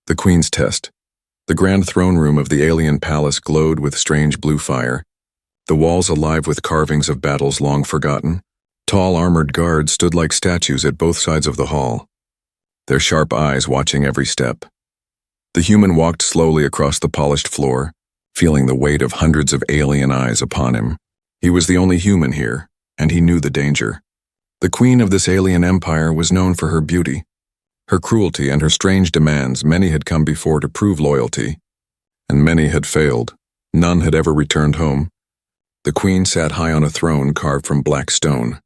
The Queen's Test. The grand throne room of the alien palace glowed with strange blue fire, the walls alive with carvings of battles long forgotten. Tall armored guards stood like statues at both sides of the hall, their sharp eyes watching every step. The human walked slowly across the polished floor, feeling the weight of hundreds of alien eyes upon him. He was the only human here, and he knew the danger. The queen of this alien empire was known for her beauty, her cruelty, and her strange demands. Many had come before to prove loyalty, and many had failed. None had ever returned home. The queen sat high on a throne carved from black stone.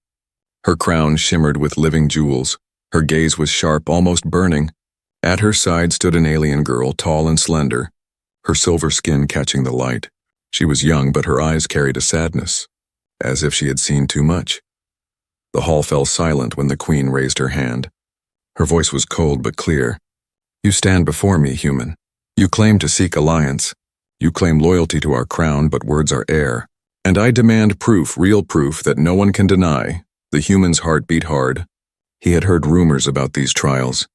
Her crown shimmered with living jewels. Her gaze was sharp, almost burning. At her side stood an alien girl, tall and slender, her silver skin catching the light. She was young, but her eyes carried a sadness, as if she had seen too much. The hall fell silent when the queen raised her hand. Her voice was cold but clear. "You stand before me, human. You claim to seek alliance. You claim loyalty to our crown, but words are air. And I demand proof, real proof, that no one can deny." The human's heart beat hard. He had heard rumors about these trials.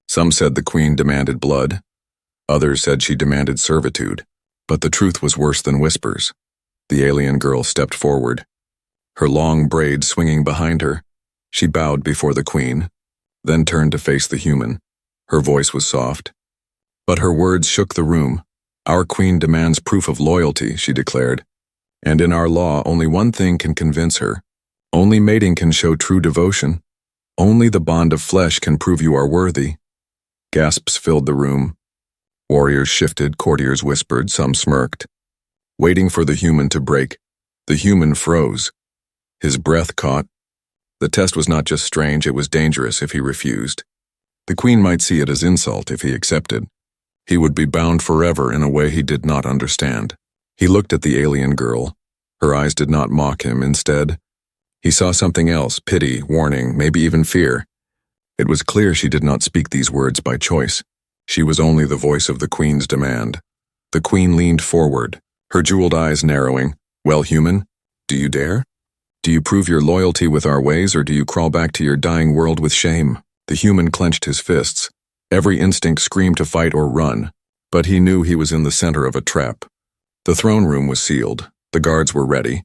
Some said the queen demanded blood. Others said she demanded servitude. But the truth was worse than whispers. The alien girl stepped forward, her long braids swinging behind her. She bowed before the queen, then turned to face the human. Her voice was soft, but her words shook the room. "Our queen demands proof of loyalty," she declared. "And in our law, only one thing can convince her. Only mating can show true devotion. Only the bond of flesh can prove you are worthy." Gasps filled the room. Warriors shifted, courtiers whispered, some smirked, waiting for the human to break. The human froze. His breath caught. The test was not just strange, it was dangerous if he refused. The queen might see it as insult if he accepted. He would be bound forever in a way he did not understand. He looked at the alien girl. Her eyes did not mock him. Instead, he saw something else: pity, warning, maybe even fear. It was clear she did not speak these words by choice. She was only the voice of the queen's demand. The queen leaned forward, her jeweled eyes narrowing. "Well, human, do you dare? Do you prove your loyalty with our ways, or do you crawl back to your dying world with shame?" The human clenched his fists. Every instinct screamed to fight or run, but he knew he was in the center of a trap. The throne room was sealed. The guards were ready.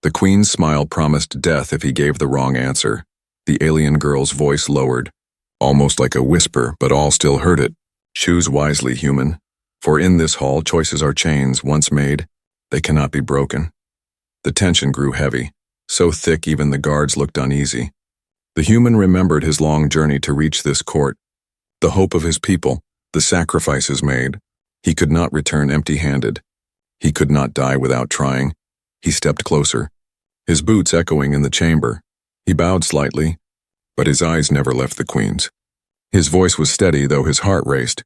The queen's smile promised death if he gave the wrong answer. The alien girl's voice lowered, almost like a whisper, but all still heard it. "Choose wisely, human, for in this hall choices are chains. Once made, they cannot be broken." The tension grew heavy, so thick even the guards looked uneasy. The human remembered his long journey to reach this court, the hope of his people, the sacrifices made. He could not return empty-handed. He could not die without trying. He stepped closer, his boots echoing in the chamber. He bowed slightly, but his eyes never left the queen's. His voice was steady, though his heart raced.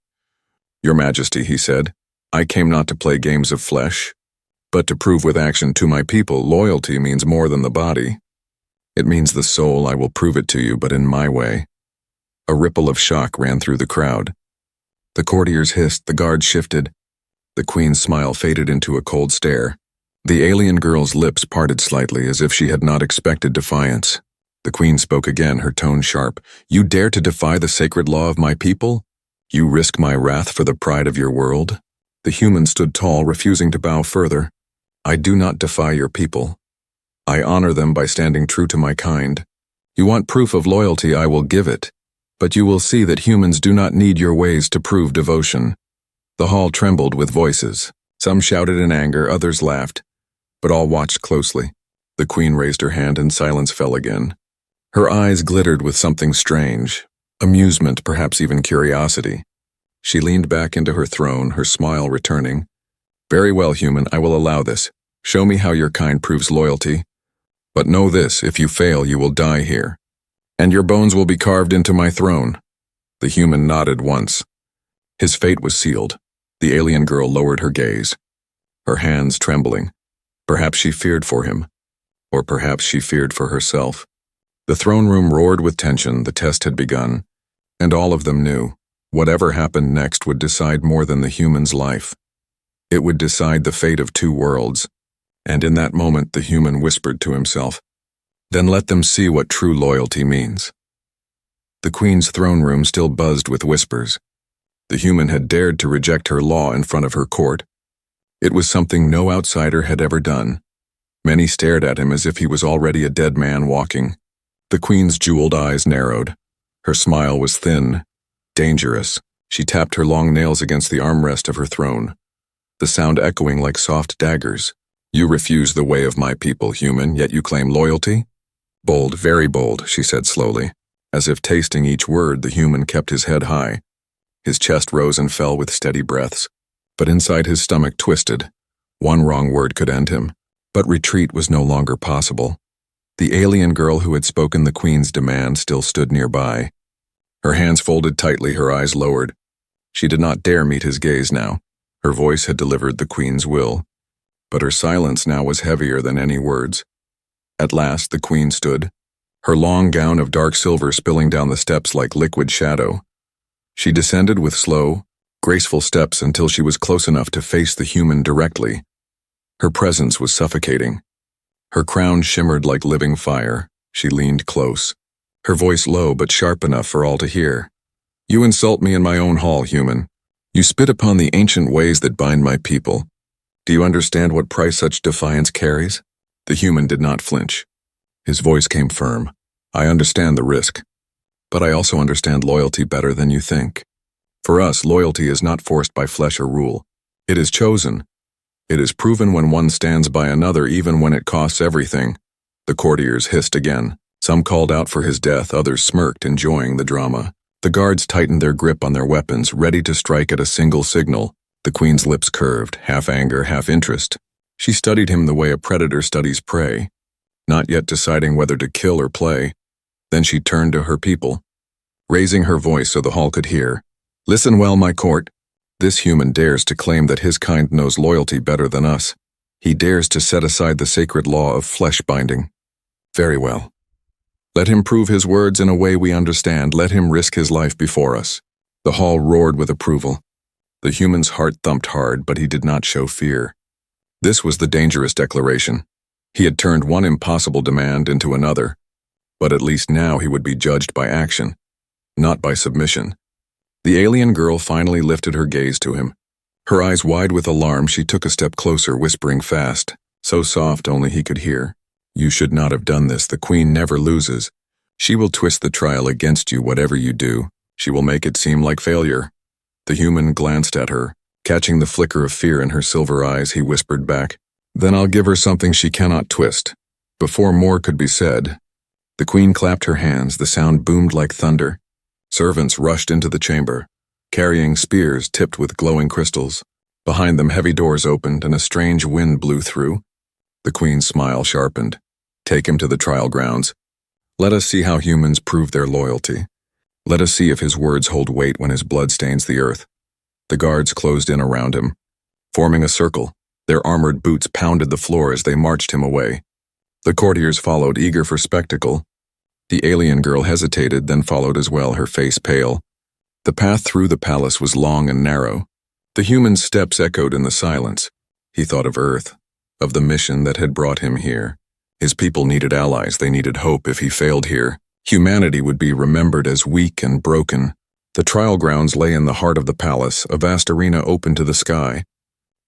"Your Majesty," he said, "I came not to play games of flesh, but to prove with action to my people loyalty means more than the body. It means the soul. I will prove it to you, but in my way." A ripple of shock ran through the crowd. The courtiers hissed, the guards shifted. The queen's smile faded into a cold stare. The alien girl's lips parted slightly, as if she had not expected defiance. The queen spoke again, her tone sharp. "You dare to defy the sacred law of my people? You risk my wrath for the pride of your world?" The human stood tall, refusing to bow further. "I do not defy your people. I honor them by standing true to my kind. You want proof of loyalty, I will give it. But you will see that humans do not need your ways to prove devotion." The hall trembled with voices. Some shouted in anger, others laughed, but all watched closely. The queen raised her hand and silence fell again. Her eyes glittered with something strange, amusement, perhaps even curiosity. She leaned back into her throne, her smile returning. "Very well, human, I will allow this. Show me how your kind proves loyalty. But know this, if you fail, you will die here, and your bones will be carved into my throne." The human nodded once. His fate was sealed. The alien girl lowered her gaze, her hands trembling. Perhaps she feared for him, or perhaps she feared for herself. The throne room roared with tension. The test had begun, and all of them knew whatever happened next would decide more than the human's life. It would decide the fate of two worlds, and in that moment the human whispered to himself, "Then let them see what true loyalty means." The queen's throne room still buzzed with whispers. The human had dared to reject her law in front of her court. It was something no outsider had ever done. Many stared at him as if he was already a dead man walking. The queen's jeweled eyes narrowed. Her smile was thin, dangerous. She tapped her long nails against the armrest of her throne, the sound echoing like soft daggers. You refuse the way of my people, human, yet you claim loyalty? Bold, very bold, she said slowly. As if tasting each word, the human kept his head high. His chest rose and fell with steady breaths, but inside his stomach twisted. One wrong word could end him, but retreat was no longer possible. The alien girl who had spoken the queen's demand still stood nearby. Her hands folded tightly, her eyes lowered. She did not dare meet his gaze now. Her voice had delivered the queen's will, but her silence now was heavier than any words. At last, the queen stood, her long gown of dark silver spilling down the steps like liquid shadow. She descended with slow, graceful steps until she was close enough to face the human directly. Her presence was suffocating. Her crown shimmered like living fire. She leaned close, her voice low but sharp enough for all to hear. You insult me in my own hall, human. You spit upon the ancient ways that bind my people. Do you understand what price such defiance carries? The human did not flinch. His voice came firm. I understand the risk, but I also understand loyalty better than you think. For us, loyalty is not forced by flesh or rule. It is chosen. It is proven when one stands by another even when it costs everything. The courtiers hissed again. Some called out for his death, others smirked, enjoying the drama. The guards tightened their grip on their weapons, ready to strike at a single signal. The queen's lips curved, half anger, half interest. She studied him the way a predator studies prey, not yet deciding whether to kill or play. Then she turned to her people, raising her voice so the hall could hear. Listen well, my court. This human dares to claim that his kind knows loyalty better than us. He dares to set aside the sacred law of flesh binding. Very well. Let him prove his words in a way we understand. Let him risk his life before us. The hall roared with approval. The human's heart thumped hard, but he did not show fear. This was the dangerous declaration. He had turned one impossible demand into another, but at least now he would be judged by action, not by submission. The alien girl finally lifted her gaze to him. Her eyes wide with alarm, she took a step closer, whispering fast, so soft only he could hear. You should not have done this. The queen never loses. She will twist the trial against you, whatever you do. She will make it seem like failure. The human glanced at her. Catching the flicker of fear in her silver eyes, he whispered back, Then I'll give her something she cannot twist. Before more could be said, the queen clapped her hands. The sound boomed like thunder. Servants rushed into the chamber, carrying spears tipped with glowing crystals. Behind them, heavy doors opened and a strange wind blew through. The queen's smile sharpened. Take him to the trial grounds. Let us see how humans prove their loyalty. Let us see if his words hold weight when his blood stains the earth. The guards closed in around him, forming a circle. Their armored boots pounded the floor as they marched him away. The courtiers followed, eager for spectacle. The alien girl hesitated, then followed as well, her face pale. The path through the palace was long and narrow. The human's steps echoed in the silence. He thought of Earth, of the mission that had brought him here. His people needed allies, they needed hope. If he failed here, humanity would be remembered as weak and broken. The trial grounds lay in the heart of the palace, a vast arena open to the sky.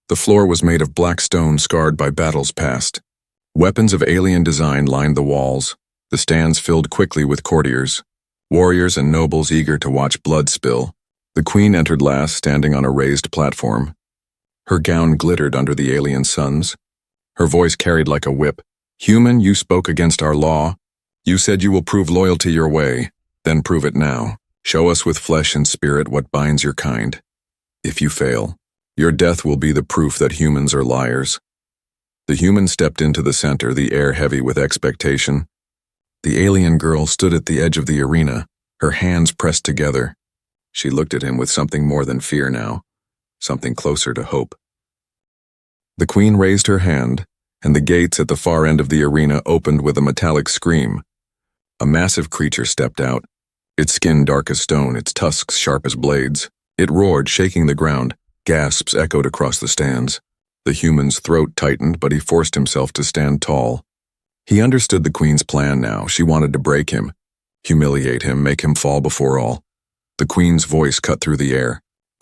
The floor was made of black stone scarred by battles past. Weapons of alien design lined the walls. The stands filled quickly with courtiers, warriors and nobles eager to watch blood spill. The queen entered last, standing on a raised platform. Her gown glittered under the alien suns. Her voice carried like a whip. Human, you spoke against our law. You said you will prove loyalty your way. Then prove it now. Show us with flesh and spirit what binds your kind. If you fail, your death will be the proof that humans are liars. The human stepped into the center, the air heavy with expectation. The alien girl stood at the edge of the arena, her hands pressed together. She looked at him with something more than fear now, something closer to hope. The queen raised her hand, and the gates at the far end of the arena opened with a metallic scream. A massive creature stepped out, its skin dark as stone, its tusks sharp as blades. It roared, shaking the ground. Gasps echoed across the stands. The human's throat tightened, but he forced himself to stand tall. He understood the queen's plan now. She wanted to break him, humiliate him, make him fall before all. The queen's voice cut through the air.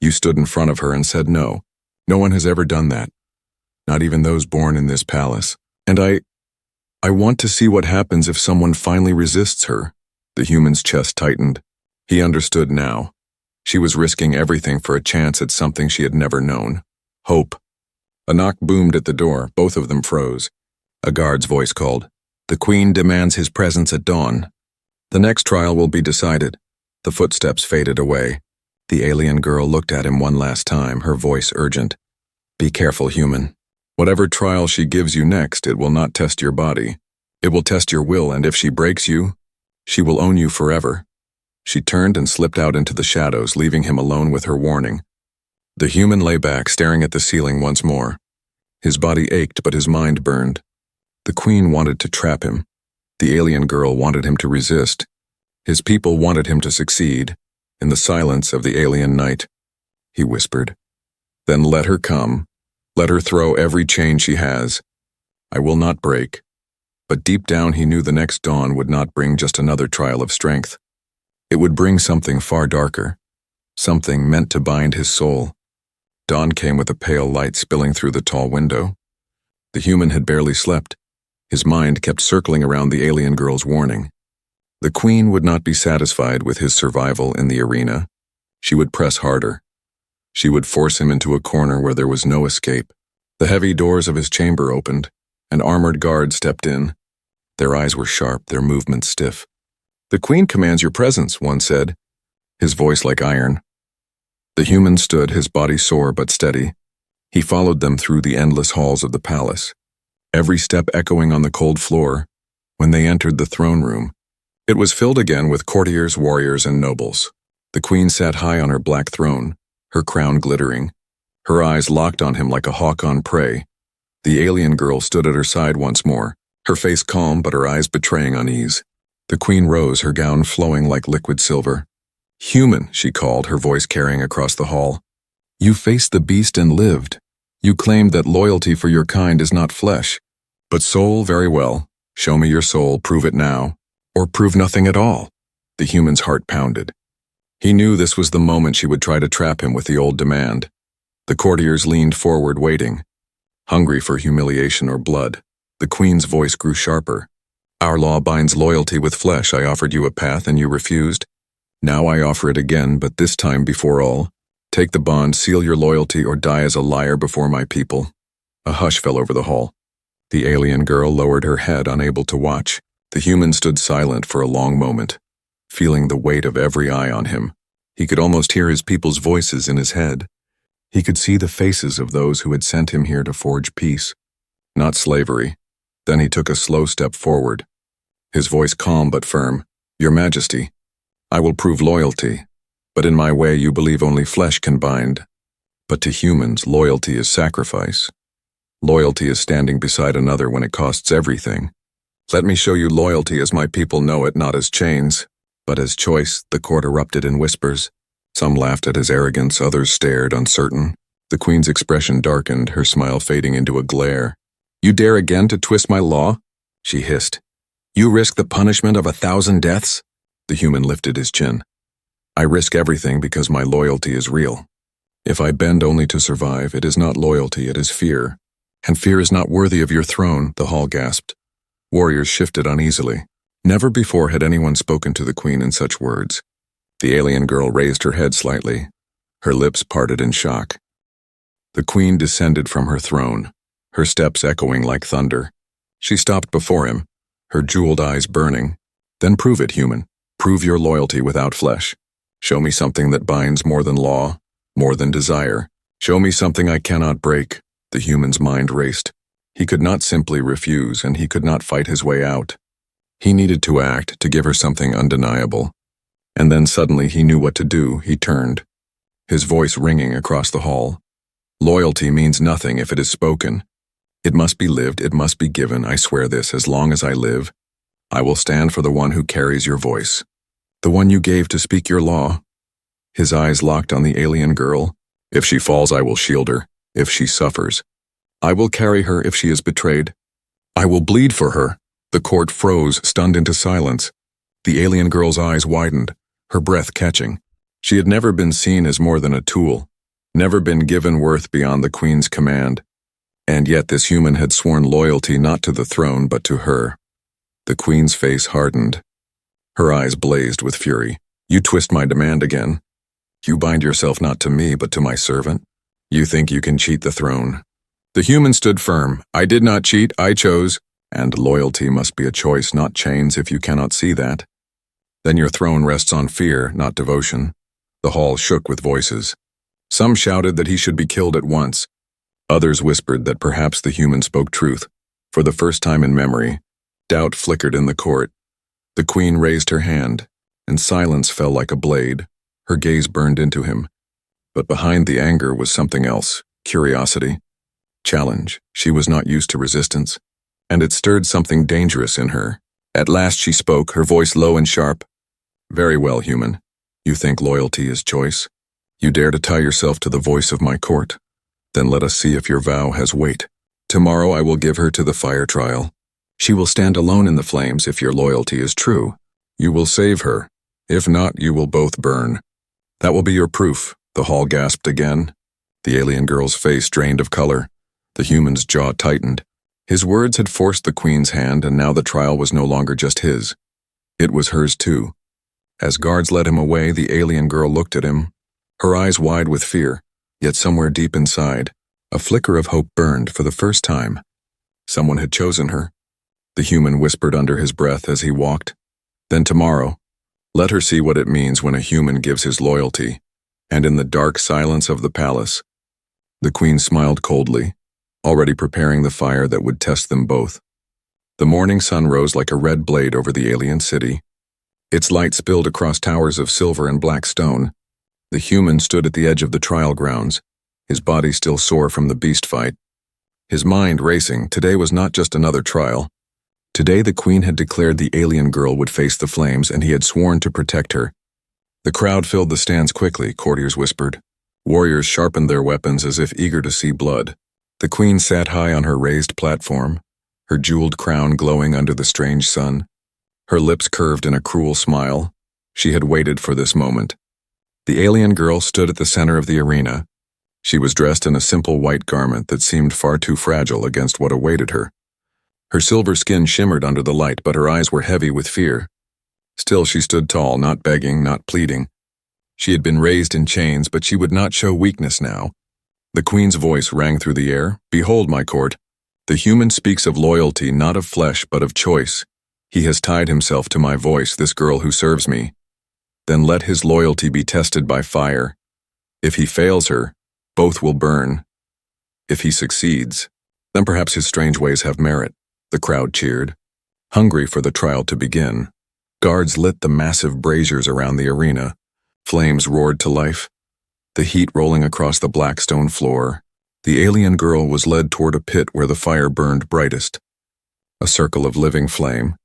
You stood in front of her and said no. No one has ever done that. Not even those born in this palace. And I want to see what happens if someone finally resists her. The human's chest tightened. He understood now. She was risking everything for a chance at something she had never known. Hope. A knock boomed at the door. Both of them froze. A guard's voice called, "The Queen demands his presence at dawn." The next trial will be decided. The footsteps faded away. The alien girl looked at him one last time, her voice urgent. "Be careful, human. Whatever trial she gives you next, it will not test your body. It will test your will, and if she breaks you, she will own you forever." She turned and slipped out into the shadows, leaving him alone with her warning. The human lay back, staring at the ceiling once more. His body ached, but his mind burned. The Queen wanted to trap him. The alien girl wanted him to resist. His people wanted him to succeed. In the silence of the alien night, he whispered, "Then let her come. Let her throw every chain she has. I will not break." But deep down he knew the next dawn would not bring just another trial of strength. It would bring something far darker, something meant to bind his soul. Dawn came with a pale light spilling through the tall window. The human had barely slept. His mind kept circling around the alien girl's warning. The Queen would not be satisfied with his survival in the arena. She would press harder. She would force him into a corner where there was no escape. The heavy doors of his chamber opened. An armored guard stepped in. Their eyes were sharp, their movements stiff. "The Queen commands your presence," one said, his voice like iron. The human stood, his body sore but steady. He followed them through the endless halls of the palace, every step echoing on the cold floor. When they entered the throne room, it was filled again with courtiers, warriors, and nobles. The Queen sat high on her black throne, her crown glittering, her eyes locked on him like a hawk on prey. The alien girl stood at her side once more, her face calm but her eyes betraying unease. The Queen rose, her gown flowing like liquid silver. "Human," she called, her voice carrying across the hall. "You faced the beast and lived. You claimed that loyalty for your kind is not flesh. But soul, very well. Show me your soul, prove it now. Or prove nothing at all." The human's heart pounded. He knew this was the moment she would try to trap him with the old demand. The courtiers leaned forward, waiting, hungry for humiliation or blood. The Queen's voice grew sharper. "Our law binds loyalty with flesh. I offered you a path and you refused. Now I offer it again, but this time before all. Take the bond, seal your loyalty, or die as a liar before my people." A hush fell over the hall. The alien girl lowered her head, unable to watch. The human stood silent for a long moment, feeling the weight of every eye on him. He could almost hear his people's voices in his head. He could see the faces of those who had sent him here to forge peace, not slavery. Then he took a slow step forward, his voice calm but firm. "Your Majesty, I will prove loyalty, but in my way you believe only flesh can bind. But to humans, loyalty is sacrifice. Loyalty is standing beside another when it costs everything. Let me show you loyalty as my people know it, not as chains, but as choice." The court erupted in whispers. Some laughed at his arrogance, others stared, uncertain. The Queen's expression darkened, her smile fading into a glare. "You dare again to twist my law?" she hissed. "You risk the punishment of 1,000 deaths?" The human lifted his chin. "I risk everything because my loyalty is real. If I bend only to survive, it is not loyalty, it is fear. And fear is not worthy of your throne," the hall gasped. Warriors shifted uneasily. Never before had anyone spoken to the Queen in such words. The alien girl raised her head slightly. Her lips parted in shock. The Queen descended from her throne, her steps echoing like thunder. She stopped before him, her jeweled eyes burning. "Then prove it, human. Prove your loyalty without flesh. Show me something that binds more than law, more than desire. Show me something I cannot break." The human's mind raced. He could not simply refuse, and he could not fight his way out. He needed to act, to give her something undeniable. And then suddenly he knew what to do. He turned, his voice ringing across the hall. "Loyalty means nothing if it is spoken. It must be lived, it must be given. I swear this, as long as I live, I will stand for the one who carries your voice, the one you gave to speak your law." His eyes locked on the alien girl. "If she falls, I will shield her. If she suffers, I will carry her. If she is betrayed, I will bleed for her." The court froze, stunned into silence. The alien girl's eyes widened, her breath catching. She had never been seen as more than a tool. never been given worth beyond the queen's command. And yet this human had sworn loyalty not to the throne but to her. The queen's face hardened. Her eyes blazed with fury. You twist my demand again. You bind yourself not to me but to my servant. You think you can cheat the throne. The human stood firm. I did not cheat, I chose. And loyalty must be a choice, not chains, if you cannot see that. Then your throne rests on fear, not devotion. The hall shook with voices. Some shouted that he should be killed at once. Others whispered that perhaps the human spoke truth. For the first time in memory, doubt flickered in the court. The queen raised her hand, and silence fell like a blade. Her gaze burned into him. But behind the anger was something else, curiosity, challenge. She was not used to resistance, and it stirred something dangerous in her. At last she spoke, her voice low and sharp. Very well, human. You think loyalty is choice? You dare to tie yourself to the voice of my court? Then let us see if your vow has weight. Tomorrow I will give her to the fire trial. She will stand alone in the flames if your loyalty is true. You will save her. If not, you will both burn. That will be your proof. The hall gasped again. The alien girl's face drained of color. The human's jaw tightened. His words had forced the queen's hand, and now the trial was no longer just his. It was hers too. As guards led him away, the alien girl looked at him, her eyes wide with fear, yet somewhere deep inside, a flicker of hope burned for the first time. Someone had chosen her. The human whispered under his breath as he walked. Then tomorrow, let her see what it means when a human gives his loyalty. And in the dark silence of the palace, the queen smiled coldly, already preparing the fire that would test them both. The morning sun rose like a red blade over the alien city. Its light spilled across towers of silver and black stone. The human stood at the edge of the trial grounds, his body still sore from the beast fight. His mind racing. Today was not just another trial. Today the queen had declared the alien girl would face the flames, and he had sworn to protect her. The crowd filled the stands quickly, courtiers whispered. Warriors sharpened their weapons as if eager to see blood. The queen sat high on her raised platform, her jeweled crown glowing under the strange sun. Her lips curved in a cruel smile. She had waited for this moment. The alien girl stood at the center of the arena. She was dressed in a simple white garment that seemed far too fragile against what awaited her. Her silver skin shimmered under the light, but her eyes were heavy with fear. Still she stood tall, not begging, not pleading. She had been raised in chains, but she would not show weakness now. The queen's voice rang through the air. Behold, my court. The human speaks of loyalty, not of flesh, but of choice. He has tied himself to my voice, this girl who serves me. Then let his loyalty be tested by fire. If he fails her, both will burn. If he succeeds, then perhaps his strange ways have merit. The crowd cheered, hungry for the trial to begin. Guards lit the massive braziers around the arena. Flames roared to life, the heat rolling across the black stone floor. The alien girl was led toward a pit where the fire burned brightest. A circle of living flame.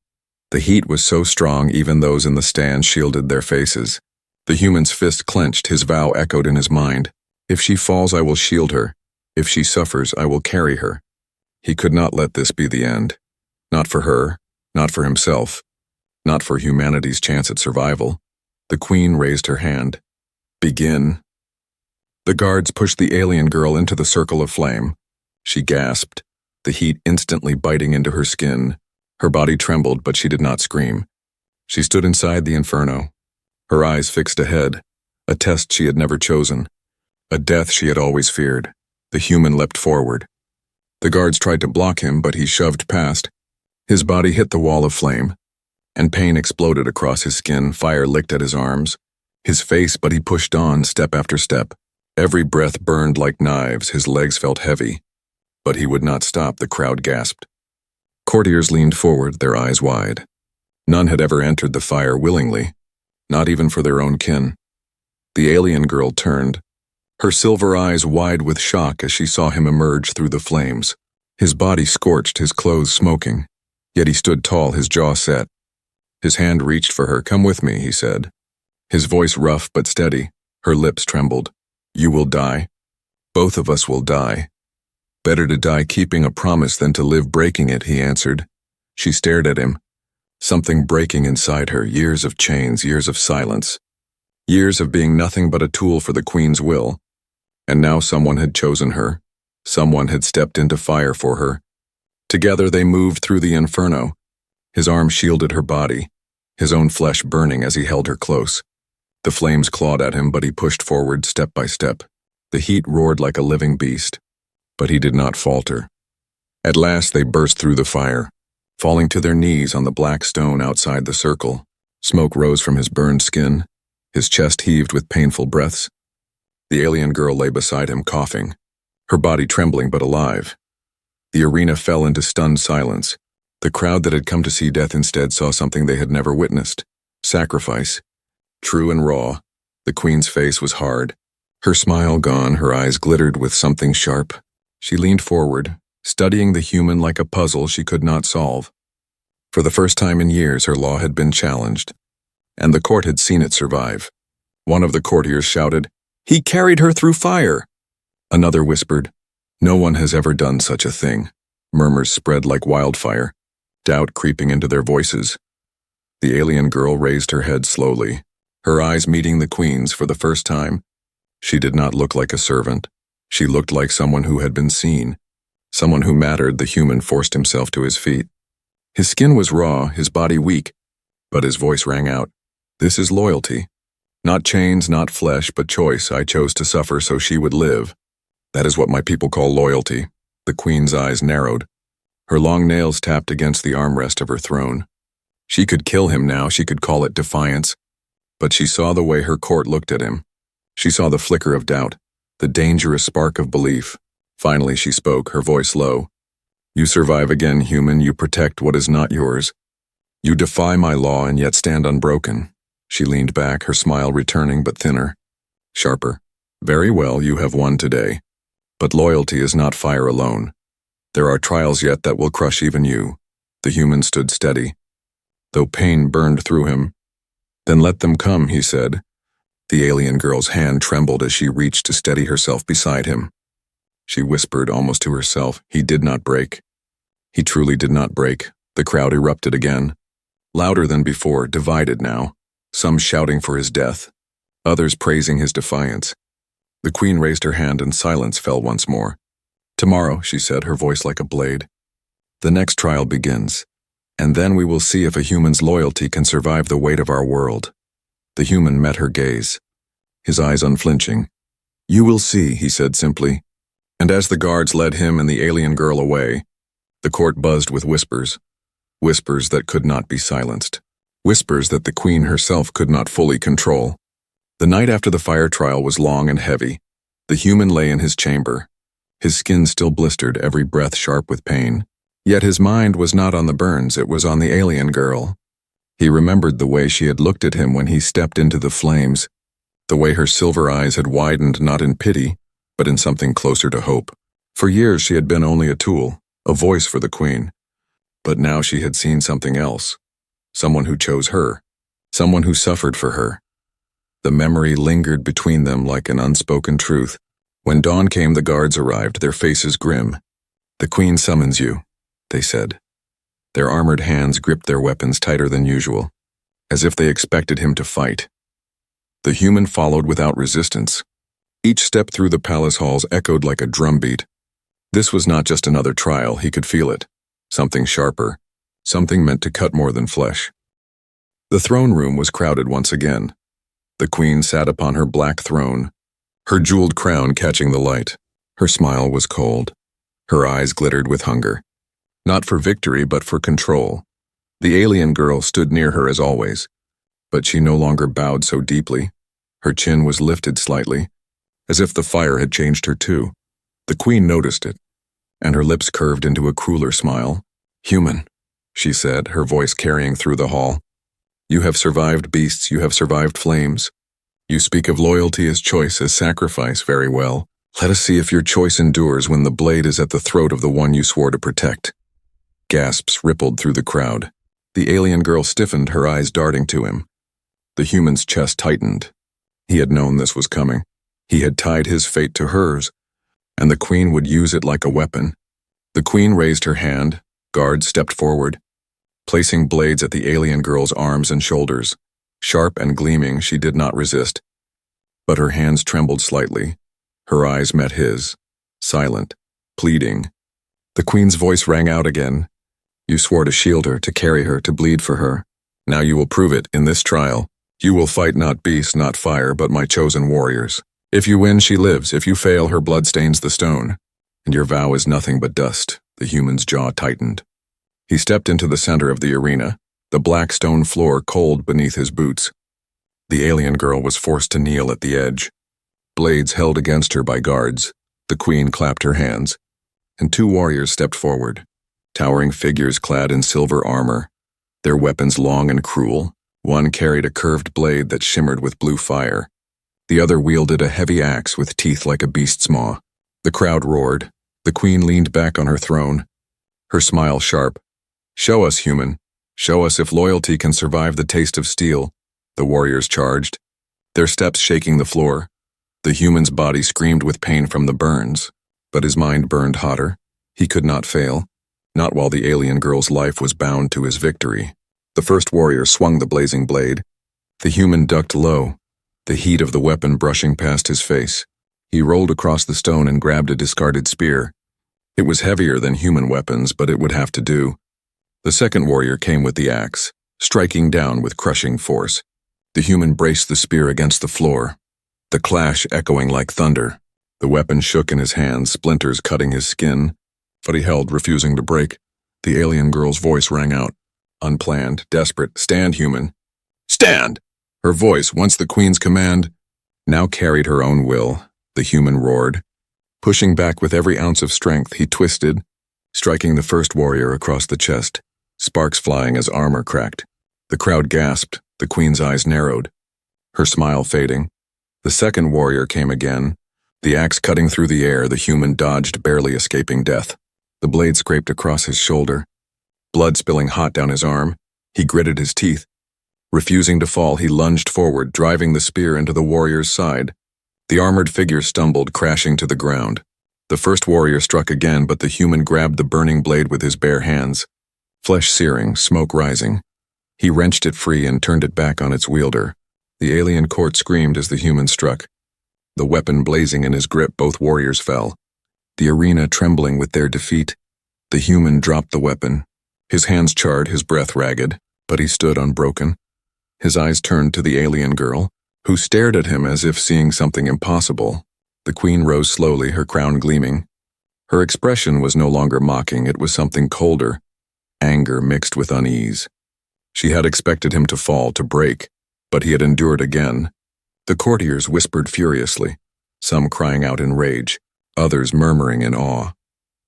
The heat was so strong even those in the stands shielded their faces. The human's fist clenched, his vow echoed in his mind. If she falls, I will shield her. If she suffers, I will carry her. He could not let this be the end. Not for her, not for himself, not for humanity's chance at survival. The queen raised her hand. Begin. The guards pushed the alien girl into the circle of flame. She gasped, the heat instantly biting into her skin. Her body trembled, but she did not scream. She stood inside the inferno, her eyes fixed ahead, a test she had never chosen, a death she had always feared. The human leapt forward. The guards tried to block him, but he shoved past. His body hit the wall of flame, and pain exploded across his skin. Fire licked at his arms, his face, but he pushed on, step after step. Every breath burned like knives, his legs felt heavy. But he would not stop, the crowd gasped. Courtiers leaned forward, their eyes wide. None had ever entered the fire willingly, not even for their own kin. The alien girl turned, her silver eyes wide with shock as she saw him emerge through the flames. His body scorched, his clothes smoking. Yet he stood tall, his jaw set. His hand reached for her. Come with me, he said. His voice rough but steady. Her lips trembled. You will die. Both of us will die. Better to die keeping a promise than to live breaking it, he answered. She stared at him. Something breaking inside her, years of chains, years of silence. Years of being nothing but a tool for the queen's will. And now someone had chosen her. Someone had stepped into fire for her. Together they moved through the inferno. His arm shielded her body, his own flesh burning as he held her close. The flames clawed at him, but he pushed forward step by step. The heat roared like a living beast, but he did not falter. At last they burst through the fire, falling to their knees on the black stone outside the circle. Smoke rose from his burned skin. His chest heaved with painful breaths. The alien girl lay beside him, coughing, her body trembling but alive. The arena fell into stunned silence. The crowd that had come to see death instead saw something they had never witnessed. Sacrifice. True and raw. The queen's face was hard. Her smile gone, her eyes glittered with something sharp. She leaned forward, studying the human like a puzzle she could not solve. For the first time in years, her law had been challenged, and the court had seen it survive. One of the courtiers shouted, "He carried her through fire!" Another whispered, "No one has ever done such a thing." Murmurs spread like wildfire, doubt creeping into their voices. The alien girl raised her head slowly, her eyes meeting the queen's for the first time. She did not look like a servant. She looked like someone who had been seen, someone who mattered. The human forced himself to his feet. His skin was raw, his body weak, but his voice rang out. "This is loyalty. Not chains, not flesh, but choice. I chose to suffer so she would live. That is what my people call loyalty." The queen's eyes narrowed. Her long nails tapped against the armrest of her throne. She could kill him now, she could call it defiance, but she saw the way her court looked at him. She saw the flicker of doubt, the dangerous spark of belief. Finally she spoke, her voice low. "You survive again, human. You protect what is not yours. You defy my law and yet stand unbroken." She leaned back, her smile returning but thinner, sharper. "Very well, you have won today. But loyalty is not fire alone. There are trials yet that will crush even you." The human stood steady, though pain burned through him. "Then let them come," he said. The alien girl's hand trembled as she reached to steady herself beside him. She whispered almost to herself, "He did not break." He truly did not break. The crowd erupted again, louder than before, divided now, some shouting for his death, others praising his defiance. The queen raised her hand and silence fell once more. "Tomorrow," she said, her voice like a blade, "the next trial begins, and then we will see if a human's loyalty can survive the weight of our world." The human met her gaze, his eyes unflinching. "You will see," he said simply, and as the guards led him and the alien girl away, the court buzzed with whispers, whispers that could not be silenced, whispers that the queen herself could not fully control. The night after the fire trial was long and heavy. The human lay in his chamber, his skin still blistered, every breath sharp with pain. Yet his mind was not on the burns, it was on the alien girl. He remembered the way she had looked at him when he stepped into the flames, the way her silver eyes had widened not in pity, but in something closer to hope. For years she had been only a tool, a voice for the queen. But now she had seen something else, someone who chose her, someone who suffered for her. The memory lingered between them like an unspoken truth. When dawn came, the guards arrived, their faces grim. "The queen summons you," they said. Their armored hands gripped their weapons tighter than usual, as if they expected him to fight. The human followed without resistance. Each step through the palace halls echoed like a drumbeat. This was not just another trial, he could feel it. Something sharper, something meant to cut more than flesh. The throne room was crowded once again. The queen sat upon her black throne, her jeweled crown catching the light. Her smile was cold. Her eyes glittered with hunger. Not for victory, but for control. The alien girl stood near her as always, but she no longer bowed so deeply. Her chin was lifted slightly, as if the fire had changed her too. The queen noticed it, and her lips curved into a crueler smile. "Human," she said, her voice carrying through the hall. "You have survived beasts, you have survived flames. You speak of loyalty as choice, as sacrifice, very well. Let us see if your choice endures when the blade is at the throat of the one you swore to protect." Gasps rippled through the crowd. The alien girl stiffened, her eyes darting to him. The human's chest tightened. He had known this was coming. He had tied his fate to hers, and the queen would use it like a weapon. The queen raised her hand, guards stepped forward, placing blades at the alien girl's arms and shoulders. Sharp and gleaming, she did not resist, but her hands trembled slightly, Her eyes met his, silent, pleading. The queen's voice rang out again. You swore to shield her, to carry her, to bleed for her. Now you will prove it in this trial. You will fight not beast, not fire, but my chosen warriors. If you win, she lives. If you fail, her blood stains the stone. And your vow is nothing but dust. The human's jaw tightened. He stepped into the center of the arena, the black stone floor cold beneath his boots. The alien girl was forced to kneel at the edge. Blades held against her by guards. The queen clapped her hands, and two warriors stepped forward, towering figures clad in silver armor, their weapons long and cruel. One carried a curved blade that shimmered with blue fire. The other wielded a heavy axe with teeth like a beast's maw. The crowd roared. The queen leaned back on her throne, her smile sharp. Show us, human. Show us if loyalty can survive the taste of steel. The warriors charged, their steps shaking the floor. The human's body screamed with pain from the burns, but his mind burned hotter. He could not fail, not while the alien girl's life was bound to his victory. The first warrior swung the blazing blade. The human ducked low, the heat of the weapon brushing past his face. He rolled across the stone and grabbed a discarded spear. It was heavier than human weapons, but it would have to do. The second warrior came with the axe, striking down with crushing force. The human braced the spear against the floor, the clash echoing like thunder. The weapon shook in his hands, splinters cutting his skin, but he held, refusing to break. The alien girl's voice rang out, unplanned, desperate. Stand, human. Stand! Her voice, once the queen's command, now carried her own will. The human roared. Pushing back with every ounce of strength, he twisted, striking the first warrior across the chest, sparks flying as armor cracked. The crowd gasped, the queen's eyes narrowed, her smile fading. The second warrior came again, the axe cutting through the air. The human dodged, barely escaping death. The blade scraped across his shoulder, blood spilling hot down his arm. He gritted his teeth. Refusing to fall, he lunged forward, driving the spear into the warrior's side. The armored figure stumbled, crashing to the ground. The first warrior struck again, but the human grabbed the burning blade with his bare hands. Flesh searing, smoke rising. He wrenched it free and turned it back on its wielder. The alien court screamed as the human struck. The weapon blazing in his grip, both warriors fell. The arena trembling with their defeat. The human dropped the weapon. His hands charred, his breath ragged, but he stood unbroken. His eyes turned to the alien girl, who stared at him as if seeing something impossible. The queen rose slowly, her crown gleaming. Her expression was no longer mocking, it was something colder, anger mixed with unease. She had expected him to fall, to break, but he had endured again. The courtiers whispered furiously, some crying out in rage, others murmuring in awe.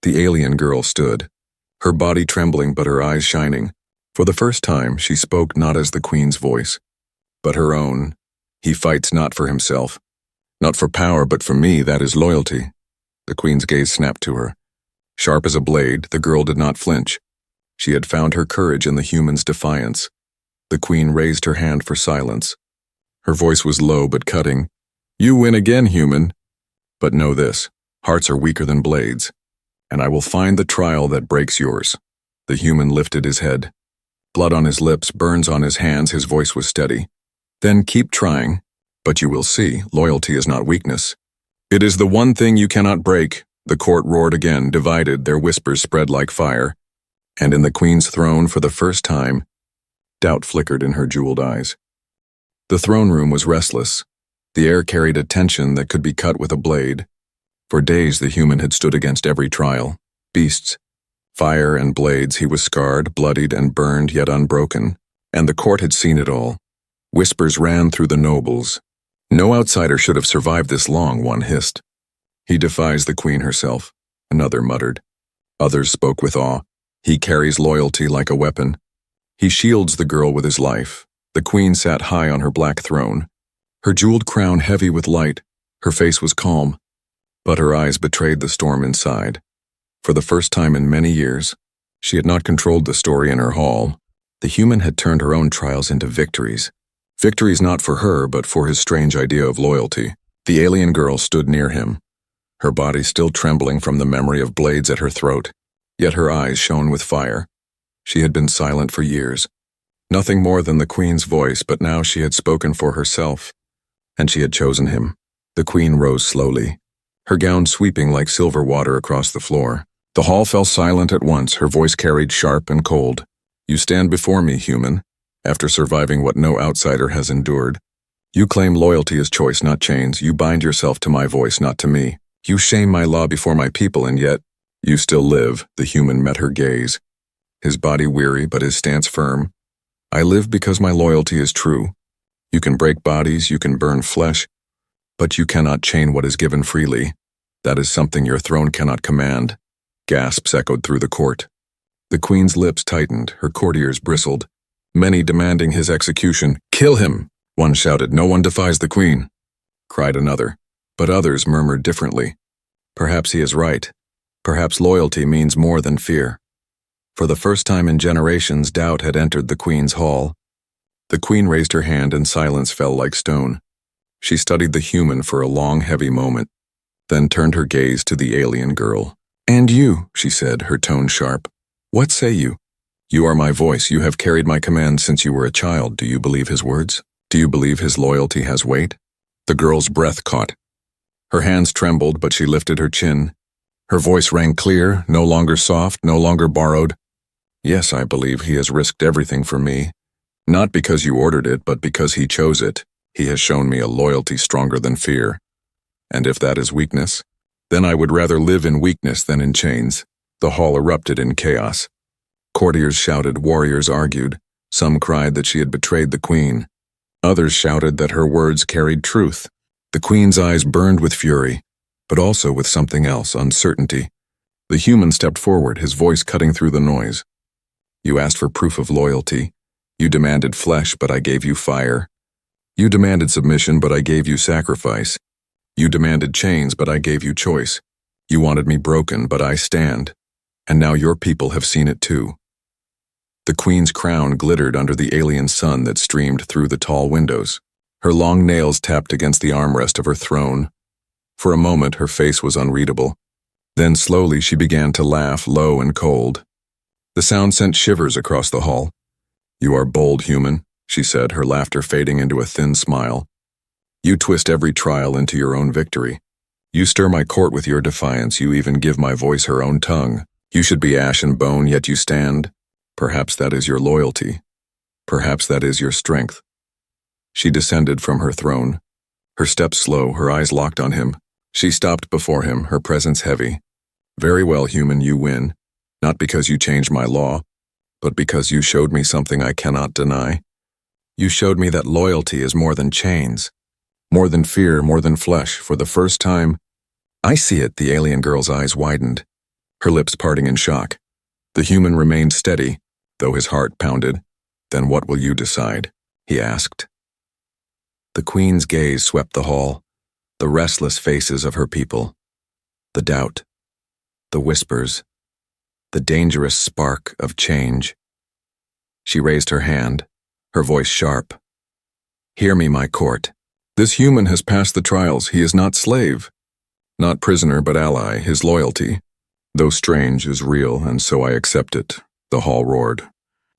The alien girl stood, her body trembling but her eyes shining. For the first time, she spoke not as the queen's voice, but her own. He fights not for himself, not for power, but for me. That is loyalty. The queen's gaze snapped to her. Sharp as a blade, the girl did not flinch. She had found her courage in the human's defiance. The queen raised her hand for silence. Her voice was low but cutting. You win again, human. But know this, hearts are weaker than blades, and I will find the trial that breaks yours. The human lifted his head. Blood on his lips, burns on his hands, his voice was steady. Then keep trying, but you will see, loyalty is not weakness. It is the one thing you cannot break. The court roared again, divided, their whispers spread like fire. And in the queen's throne, for the first time, doubt flickered in her jeweled eyes. The throne room was restless. The air carried a tension that could be cut with a blade. For days the human had stood against every trial. Beasts, fire and blades, he was scarred, bloodied, and burned, yet unbroken. And the court had seen it all. Whispers ran through the nobles. No outsider should have survived this long, one hissed. He defies the queen herself, another muttered. Others spoke with awe. He carries loyalty like a weapon. He shields the girl with his life. The queen sat high on her black throne, her jeweled crown heavy with light. Her face was calm, but her eyes betrayed the storm inside. For the first time in many years, she had not controlled the story in her hall. The human had turned her own trials into victories. Victories not for her, but for his strange idea of loyalty. The alien girl stood near him, her body still trembling from the memory of blades at her throat, yet her eyes shone with fire. She had been silent for years. Nothing more than the queen's voice, but now she had spoken for herself, and she had chosen him. The queen rose slowly, her gown sweeping like silver water across the floor. The hall fell silent at once, her voice carried sharp and cold. You stand before me, human, after surviving what no outsider has endured. You claim loyalty is choice, not chains. You bind yourself to my voice, not to me. You shame my law before my people, and yet you still live. The human met her gaze, his body weary but his stance firm. I live because my loyalty is true. You can break bodies, you can burn flesh, but you cannot chain what is given freely. That is something your throne cannot command. Gasps echoed through the court. The queen's lips tightened, her courtiers bristled, many demanding his execution. Kill him! One shouted. No one defies the queen, cried another, but others murmured differently. Perhaps he is right. Perhaps loyalty means more than fear. For the first time in generations, doubt had entered the queen's hall. The queen raised her hand and silence fell like stone. She studied the human for a long, heavy moment, then turned her gaze to the alien girl. And you, she said, her tone sharp. What say you? You are my voice. You have carried my command since you were a child. Do you believe his words? Do you believe his loyalty has weight? The girl's breath caught. Her hands trembled, but she lifted her chin. Her voice rang clear, no longer soft, no longer borrowed. Yes, I believe he has risked everything for me. Not because you ordered it, but because he chose it. He has shown me a loyalty stronger than fear. And if that is weakness, then I would rather live in weakness than in chains. The hall erupted in chaos. Courtiers shouted, warriors argued. Some cried that she had betrayed the queen. Others shouted that her words carried truth. The queen's eyes burned with fury, but also with something else, uncertainty. The human stepped forward, his voice cutting through the noise. You asked for proof of loyalty. You demanded flesh, but I gave you fire. You demanded submission, but I gave you sacrifice. You demanded chains, but I gave you choice. You wanted me broken, but I stand. And now your people have seen it too. The queen's crown glittered under the alien sun that streamed through the tall windows. Her long nails tapped against the armrest of her throne. For a moment, her face was unreadable. Then slowly she began to laugh, low and cold. The sound sent shivers across the hall. You are bold, human, she said, her laughter fading into a thin smile. You twist every trial into your own victory. You stir my court with your defiance. You even give my voice her own tongue. You should be ash and bone, yet you stand. Perhaps that is your loyalty. Perhaps that is your strength. She descended from her throne. Her steps slow, her eyes locked on him. She stopped before him, her presence heavy. Very well, human, you win. Not because you changed my law, but because you showed me something I cannot deny. You showed me that loyalty is more than chains, more than fear, more than flesh. For the first time, I see it. The alien girl's eyes widened, her lips parting in shock. The human remained steady, though his heart pounded. Then what will you decide? He asked. The queen's gaze swept the hall, the restless faces of her people, the doubt, the whispers, the dangerous spark of change. She raised her hand, her voice sharp. Hear me, my court. This human has passed the trials. He is not slave, not prisoner, but ally. His loyalty, though strange, is real, and so I accept it. The hall roared,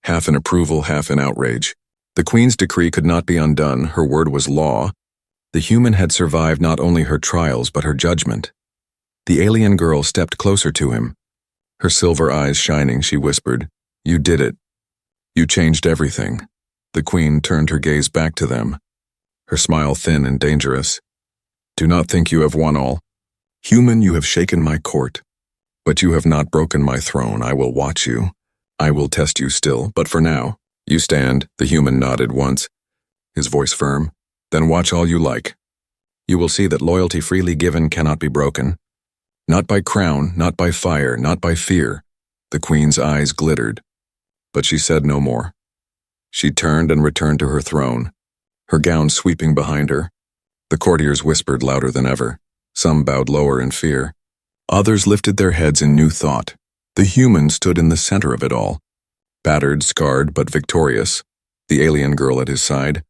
half in approval, half in outrage. The queen's decree could not be undone. Her word was law. The human had survived not only her trials, but her judgment. The alien girl stepped closer to him. Her silver eyes shining, she whispered, You did it. You changed everything. The queen turned her gaze back to them, her smile thin and dangerous. Do not think you have won all. Human, you have shaken my court, but you have not broken my throne. I will watch you. I will test you still, but for now, you stand. The human nodded once, his voice firm. Then watch all you like. You will see that loyalty freely given cannot be broken. Not by crown, not by fire, not by fear. The queen's eyes glittered, but she said no more. She turned and returned to her throne, her gown sweeping behind her. The courtiers whispered louder than ever. Some bowed lower in fear. Others lifted their heads in new thought. The human stood in the center of it all, battered, scarred, but victorious, the alien girl at his side,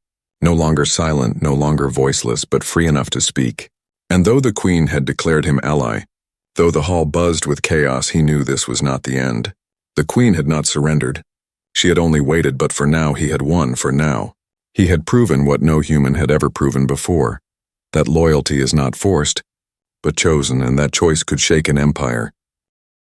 no longer silent, no longer voiceless, but free enough to speak. And though the queen had declared him ally, though the hall buzzed with chaos, he knew this was not the end. The queen had not surrendered. She had only waited, but for now he had won. For now, he had proven what no human had ever proven before, that loyalty is not forced, but chosen, and that choice could shake an empire.